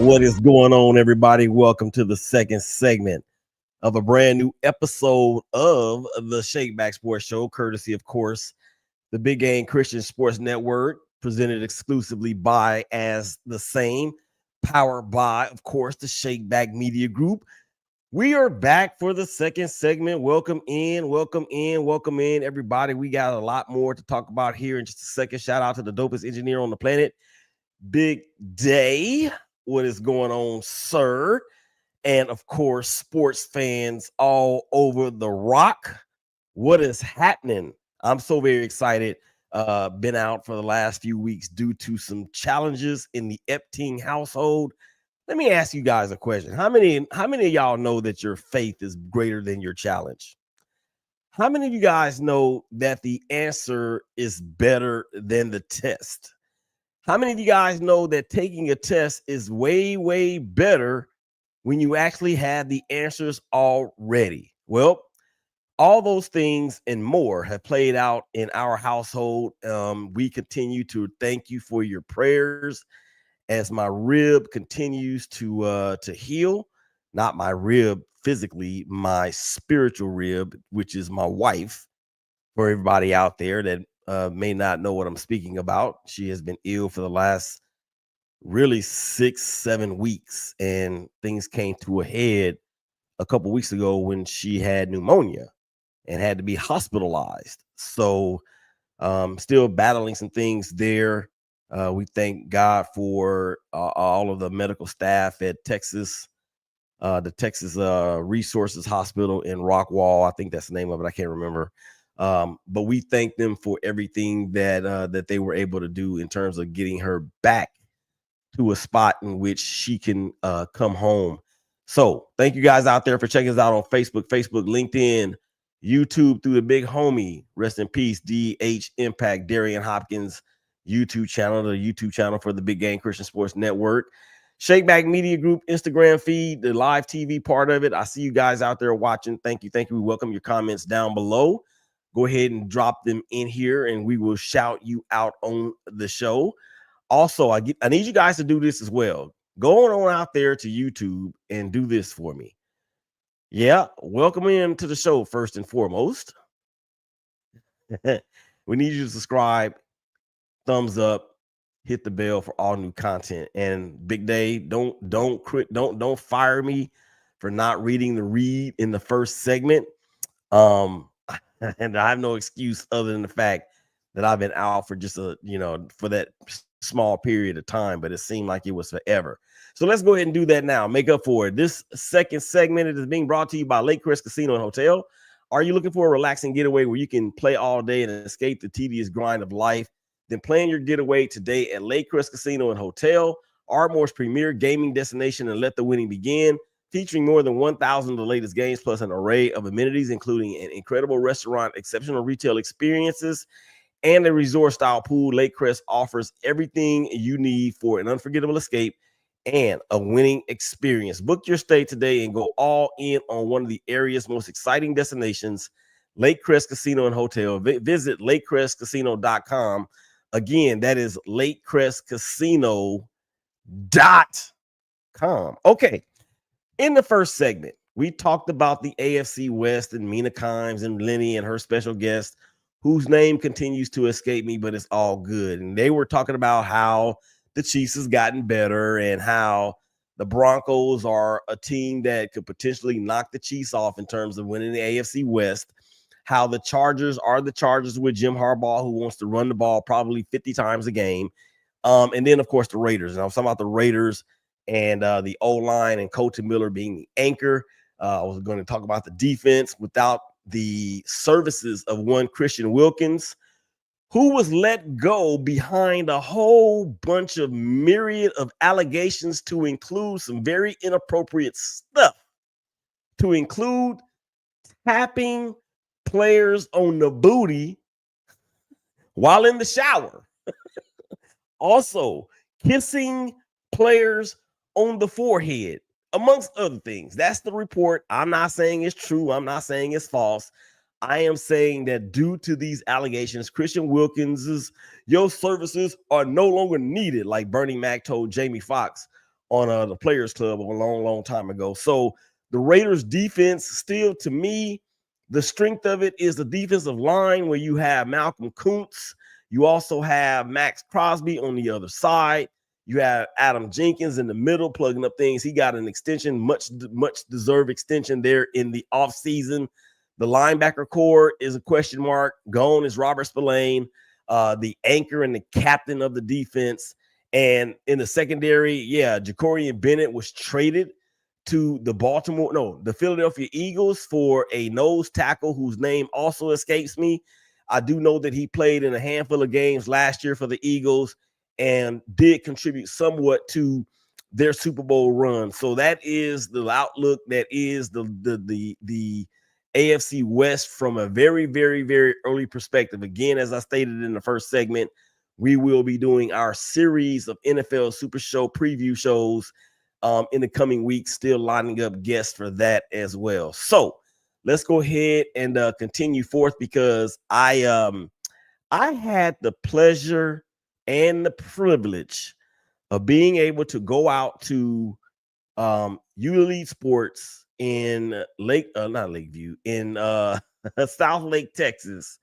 What is going on, everybody? Welcome to the second segment of a brand new episode of the ShakeBack Sports Show, courtesy, of course, the Big Game Christian Sports Network, presented exclusively by As the Same, powered by, of course, the ShakeBack Media Group. We are back for the second segment. Welcome in, everybody. We got a lot more to talk about here in just a second. Shout out to the dopest engineer on the planet, Big Day. What is going on, sir? And of course, sports fans all over the rock. What is happening? I'm so very excited. Been out for the last few weeks due to some challenges in the Epting household. Let me ask you guys a question. How many of y'all know that your faith is greater than your challenge? How many of you guys know that the answer is better than the test? How many of you guys know that taking a test is way, way better when you actually have the answers already? Well, all those things and more have played out in our household. We continue to thank you for your prayers as my rib continues to heal. Not my rib physically, my spiritual rib, which is my wife. For everybody out there that may not know what I'm speaking about, she has been ill for the last really 6-7 weeks, and things came to a head a couple weeks ago when she had pneumonia and had to be hospitalized. So still battling some things there. We thank God for all of the medical staff at the Texas Resources Hospital in Rockwall. I think that's the name of it. I can't remember. But we thank them for everything that they were able to do in terms of getting her back to a spot in which she can come home. So thank you guys out there for checking us out on Facebook, LinkedIn, YouTube through the big homie. Rest in peace, DH Impact, Darian Hopkins YouTube channel, the YouTube channel for the Big Game Christian Sports Network. ShakeBack Media Group Instagram feed, the live TV part of it. I see you guys out there watching. Thank you. We welcome your comments down below. Go ahead and drop them in here and we will shout you out on the show. Also, I need you guys to do this as well. Go on out there to YouTube and do this for me. Yeah, welcome in to the show first and foremost. We need you to subscribe, thumbs up, hit the bell for all new content. And Big Day, don't fire me for not reading the read in the first segment. And I have no excuse other than the fact that I've been out for just for that small period of time, but it seemed like it was forever. So let's go ahead and do that now. Make up for it. This second segment is being brought to you by Lake Crest Casino and Hotel. Are you looking for a relaxing getaway where you can play all day and escape the tedious grind of life? Then plan your getaway today at Lake Crest Casino and Hotel, Ardmore's premier gaming destination, and let the winning begin. Featuring more than 1,000 of the latest games, plus an array of amenities, including an incredible restaurant, exceptional retail experiences, and a resort-style pool. Lake Crest offers everything you need for an unforgettable escape and a winning experience. Book your stay today and go all in on one of the area's most exciting destinations, Lake Crest Casino and Hotel. Visit lakecrestcasino.com. Again, that is lakecrestcasino.com. Okay. In the first segment, we talked about the AFC West and Mina Kimes and Lenny and her special guest, whose name continues to escape me, but it's all good. And they were talking about how the Chiefs has gotten better and how the Broncos are a team that could potentially knock the Chiefs off in terms of winning the AFC West, how the Chargers are the Chargers with Jim Harbaugh, who wants to run the ball probably 50 times a game. And then, of course, the Raiders. And I was talking about the Raiders and the O-line and Colton Miller being the anchor. I was going to talk about the defense without the services of one Christian Wilkins, who was let go behind a whole bunch of myriad of allegations, to include some very inappropriate stuff, to include tapping players on the booty while in the shower. Also, kissing players on the forehead, amongst other things. That's the report. I'm not saying it's true. I'm not saying it's false. I am saying that due to these allegations, Christian Wilkins's your services are no longer needed, like Bernie Mac told Jamie Foxx on the Players Club a long, long time ago. So the Raiders defense, still, to me, the strength of it is the defensive line, where you have Malcolm Kuntz. You also have Max Crosby on the other side. You have Adam Jenkins in the middle plugging up things. He got an extension, much deserved extension there in the offseason. The linebacker core is a question mark. Gone is Robert Spillane, the anchor and the captain of the defense. And in the secondary, Jacorian Bennett was traded to the Philadelphia Eagles for a nose tackle whose name also escapes me. I do know that he played in a handful of games last year for the Eagles and did contribute somewhat to their Super Bowl run. So that is the outlook. That is the AFC West from a very, very, very early perspective. Again, as I stated in the first segment, we will be doing our series of NFL Super Show preview shows in the coming weeks, still lining up guests for that as well. So let's go ahead and continue forth, because I had the pleasure and the privilege of being able to go out to Elite Sports in South Lake, Texas,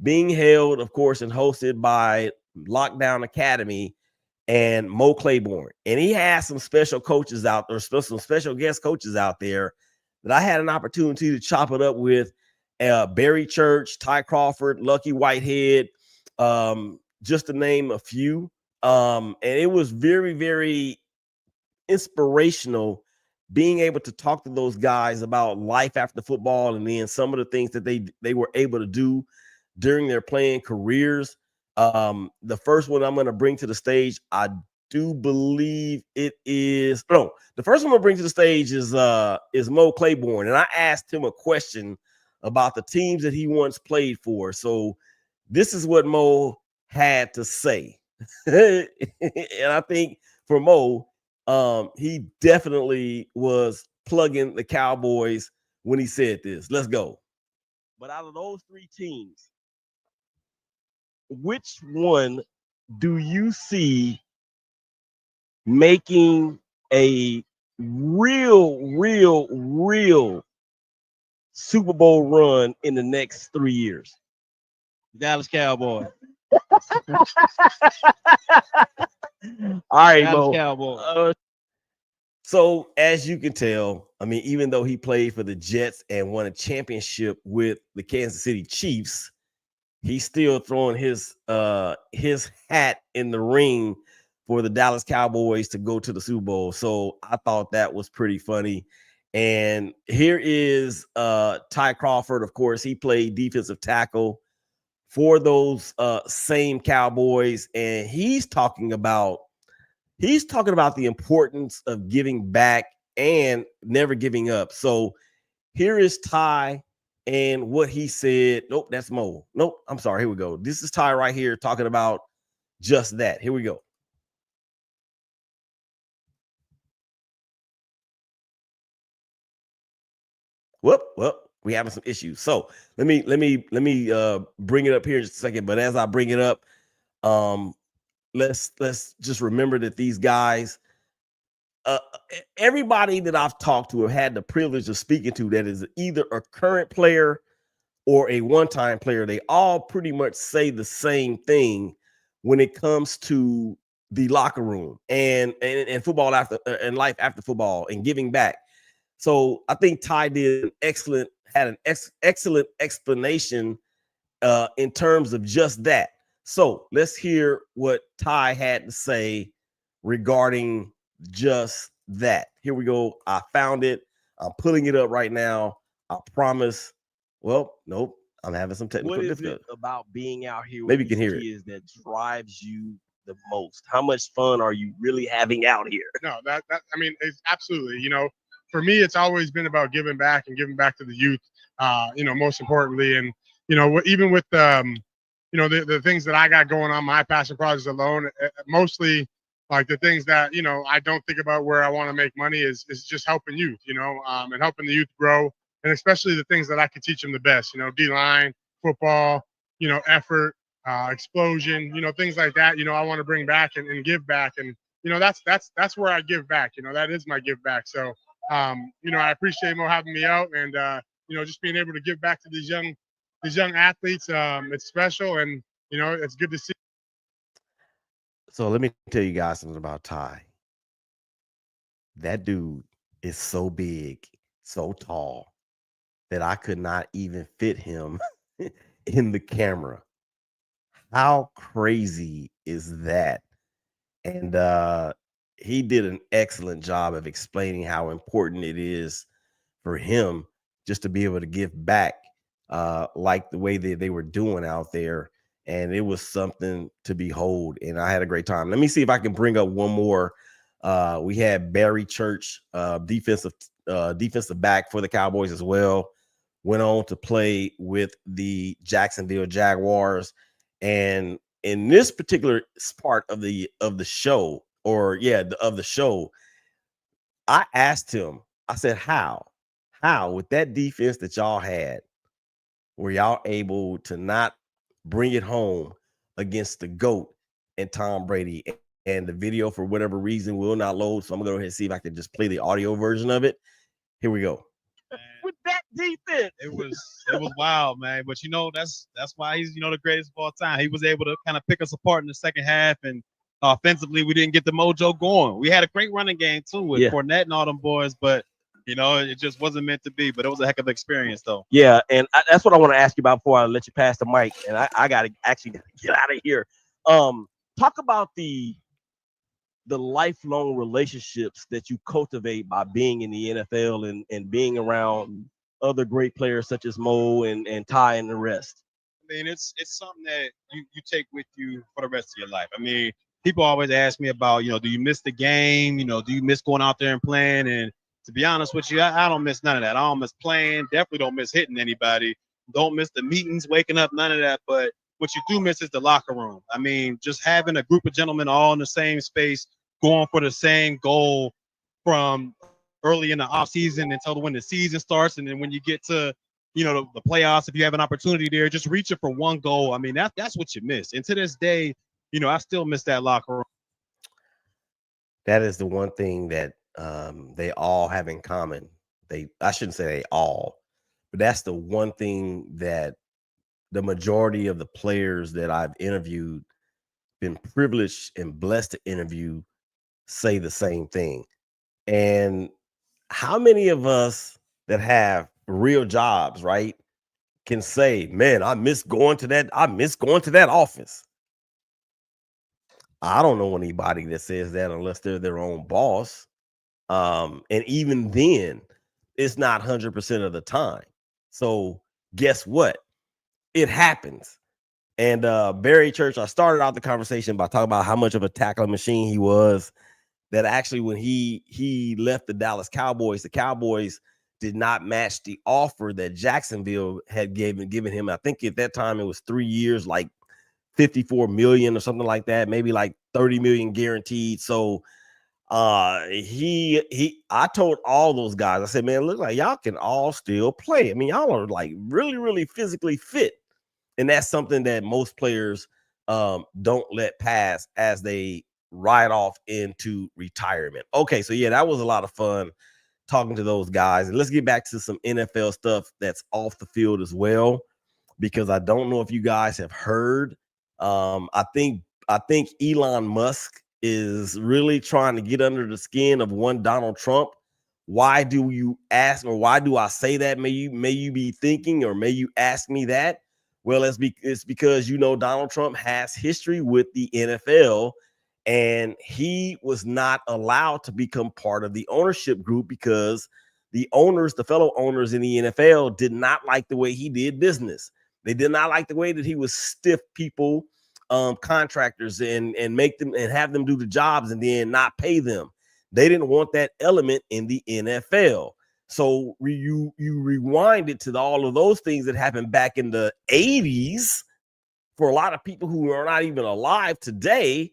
being held, of course, and hosted by Lockdown Academy and Mo Claiborne. And he has some special coaches out there, some special guest coaches out there that I had an opportunity to chop it up with. Barry Church, Ty Crawford, Lucky Whitehead, just to name a few. And it was very, very inspirational being able to talk to those guys about life after football, and then some of the things that they were able to do during their playing careers. The first one I'm going to bring to the stage, I do believe it is the first one I'm going to bring to the stage is Mo Claiborne, and I asked him a question about the teams that he once played for. So this is what Mo had to say. And I think for Mo, he definitely was plugging the Cowboys when he said this. Let's go. But out of those three teams, which one do you see making a real Super Bowl run in the next 3 years? Dallas Cowboys. All right, Dallas Mo. Cowboys. So as you can tell, I mean, even though he played for the Jets and won a championship with the Kansas City Chiefs, he's still throwing his hat in the ring for the Dallas Cowboys to go to the Super Bowl. So I thought that was pretty funny. And here is Ty Crawford. Of course, he played defensive tackle for those same Cowboys, and he's talking about the importance of giving back and never giving up. So here is Ty and what he said. Nope, that's Mo. Nope, I'm sorry. Here we go. This is Ty right here talking about just that. Here we go. Whoop, we having some issues. So let me bring it up here in just a second. But as I bring it up, let's just remember that these guys, everybody that I've talked to or had the privilege of speaking to that is either a current player or a one-time player, they all pretty much say the same thing when it comes to the locker room and football after and life after football and giving back. So I think Ty had an excellent explanation in terms of just that. So let's hear what Ty had to say regarding just that. Here we go. I found it. I'm pulling it up right now. I promise Well, nope. I'm having some technical What is it difficulty. about being out here with Maybe you these can hear it. kids that drives you the most? How much fun are you really having out here? No, I mean, it's absolutely. For me, it's always been about giving back and giving back to the youth. Most importantly, and even with the things that I got going on, my passion projects alone, mostly like the things that I don't think about where I want to make money is just helping youth, and helping the youth grow, and especially the things that I can teach them the best. D-line, football, effort, explosion, things like that. I want to bring back and give back, and that's where I give back. That is my give back. So I appreciate Mo having me out, and just being able to give back to these young athletes. It's special, and it's good to see. So let me tell you guys something about Ty. That dude is so big, so tall, that I could not even fit him in the camera. How crazy is that? And he did an excellent job of explaining how important it is for him just to be able to give back, like the way that they were doing out there. And it was something to behold. And I had a great time. Let me see if I can bring up one more. We had Barry Church, defensive back for the Cowboys as well. Went on to play with the Jacksonville Jaguars. And in this particular part of the show, I asked him, I said, how with that defense that y'all had, were y'all able to not bring it home against the GOAT and Tom Brady? And the video, for whatever reason, will not load. So I'm gonna go ahead and see if I can just play the audio version of it. Here we go. With that defense, it was wild, man. But that's why he's the greatest of all time. He was able to kind of pick us apart in the second half, and offensively we didn't get the mojo going. We had a great running game too with Fournette and all them boys, but it just wasn't meant to be. But it was a heck of an experience, though. Yeah, and that's what I want to ask you about before I let you pass the mic. And I got to actually get out of here. Talk about the lifelong relationships that you cultivate by being in the NFL and being around other great players such as Mo and Ty and the rest. I mean, it's something that you take with you for the rest of your life. I mean, people always ask me about, do you miss the game? Do you miss going out there and playing? And to be honest with you, I don't miss none of that. I don't miss playing. Definitely don't miss hitting anybody. Don't miss the meetings, waking up, none of that. But what you do miss is the locker room. I mean, just having a group of gentlemen all in the same space, going for the same goal from early in the off season until when the season starts. And then when you get to, the playoffs, if you have an opportunity there, just reaching for one goal. I mean, that's what you miss. And to this day, I still miss that locker room. That is the one thing that they all have in common. I shouldn't say they all, but that's the one thing that the majority of the players that I've interviewed, been privileged and blessed to interview, say the same thing. And how many of us that have real jobs, right, can say, man, I miss going to that office? I don't know anybody that says that unless they're their own boss. And even then, it's not 100% of the time. So guess what? It happens. And Barry Church, I started out the conversation by talking about how much of a tackling machine he was. That actually, when he left the Dallas Cowboys, the Cowboys did not match the offer that Jacksonville had given him. I think at that time it was 3 years, like $54 million or something like that, maybe like $30 million guaranteed. So I told all those guys, I said, man, look, like y'all can all still play. I mean, y'all are like really, really physically fit. And that's something that most players don't let pass as they ride off into retirement. Okay, so yeah, that was a lot of fun talking to those guys. And let's get back to some NFL stuff that's off the field as well, because I don't know if you guys have heard. I think Elon Musk is really trying to get under the skin of one Donald Trump. Why do you ask, or why do I say that? May you be thinking, or may you ask me that? Well, it's because Donald Trump has history with the NFL, and he was not allowed to become part of the ownership group because the owners, the fellow owners in the NFL did not like the way he did business. They did not like the way that he was stiff people, contractors, and make them and have them do the jobs and then not pay them. They didn't want that element in the NFL. So you rewind it to all of those things that happened back in the 80s for a lot of people who are not even alive today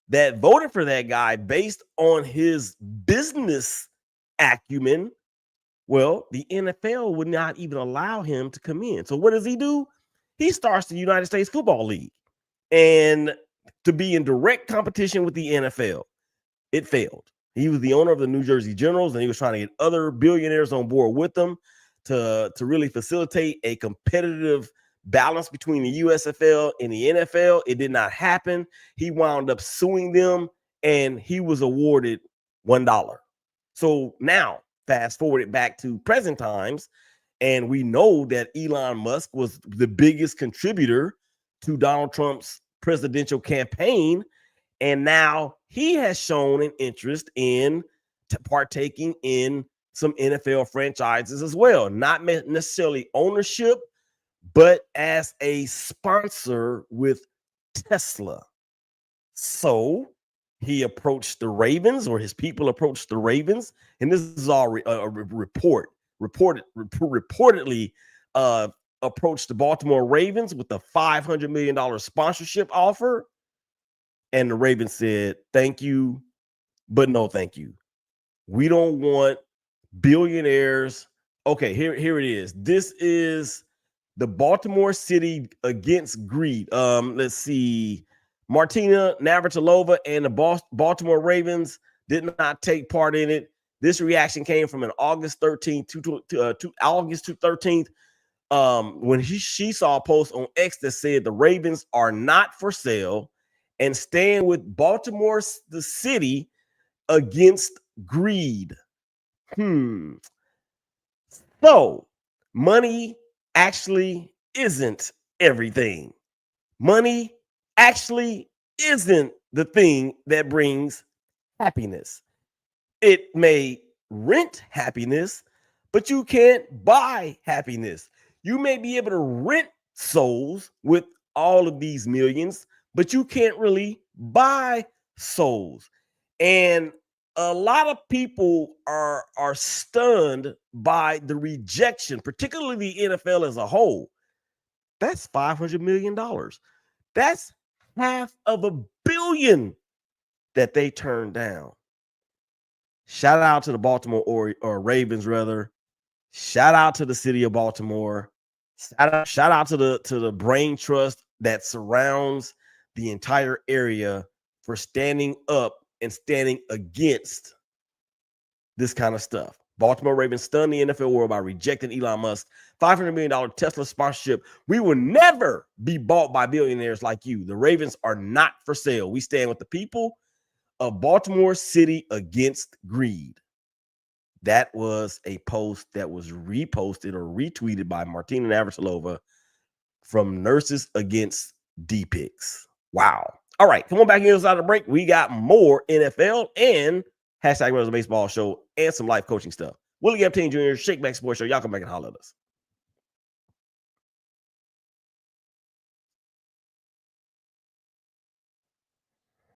that voted for that guy based on his business acumen. Well, the NFL would not even allow him to come in. So what does he do? He starts the United States Football League, and to be in direct competition with the NFL. It failed. He was the owner of the New Jersey Generals, and he was trying to get other billionaires on board with them to really facilitate a competitive balance between the USFL and the NFL. It did not happen. He wound up suing them, and he was awarded $1. So now, fast forward it back to present times, and we know that Elon Musk was the biggest contributor to Donald Trump's presidential campaign. And now he has shown an interest in partaking in some NFL franchises as well. Not necessarily ownership, but as a sponsor with Tesla. So he approached the Ravens, or his people approached the Ravens. And this is all reportedly approached the Baltimore Ravens with a $500 million sponsorship offer. And the Ravens said, thank you, but no thank you. We don't want billionaires. Okay, here it is. This is the Baltimore City Against Greed. Let's see. Martina Navratilova and the Baltimore Ravens did not take part in it. This reaction came from an August 13th to August 13th when she saw a post on X that said the Ravens are not for sale and stand with Baltimore, the city, against greed. So money actually isn't everything. Money actually isn't the thing that brings happiness. It may rent happiness, but you can't buy happiness. You may be able to rent souls with all of these millions, but you can't really buy souls. And a lot of people are stunned by the rejection, particularly the NFL as a whole. That's $500 million. That's $500 million that they turned down. Shout out to the Baltimore or Ravens, rather. Shout out to the city of Baltimore. Shout out to the brain trust that surrounds the entire area for standing up and standing against this kind of stuff. Baltimore Ravens stunned the NFL world by rejecting Elon Musk's $500 million Tesla sponsorship. We will never be bought by billionaires like you. The Ravens are not for sale. We stand with the people of Baltimore City against greed. That was a post that was reposted or retweeted by Martina Navratilova from Nurses Against D-Pics. Wow. All right, come on back inside the break. We got more NFL and #Baseball Show and some life coaching stuff. Willie Epting Jr., ShakeBack Sports Show. Y'all come back and holler at us.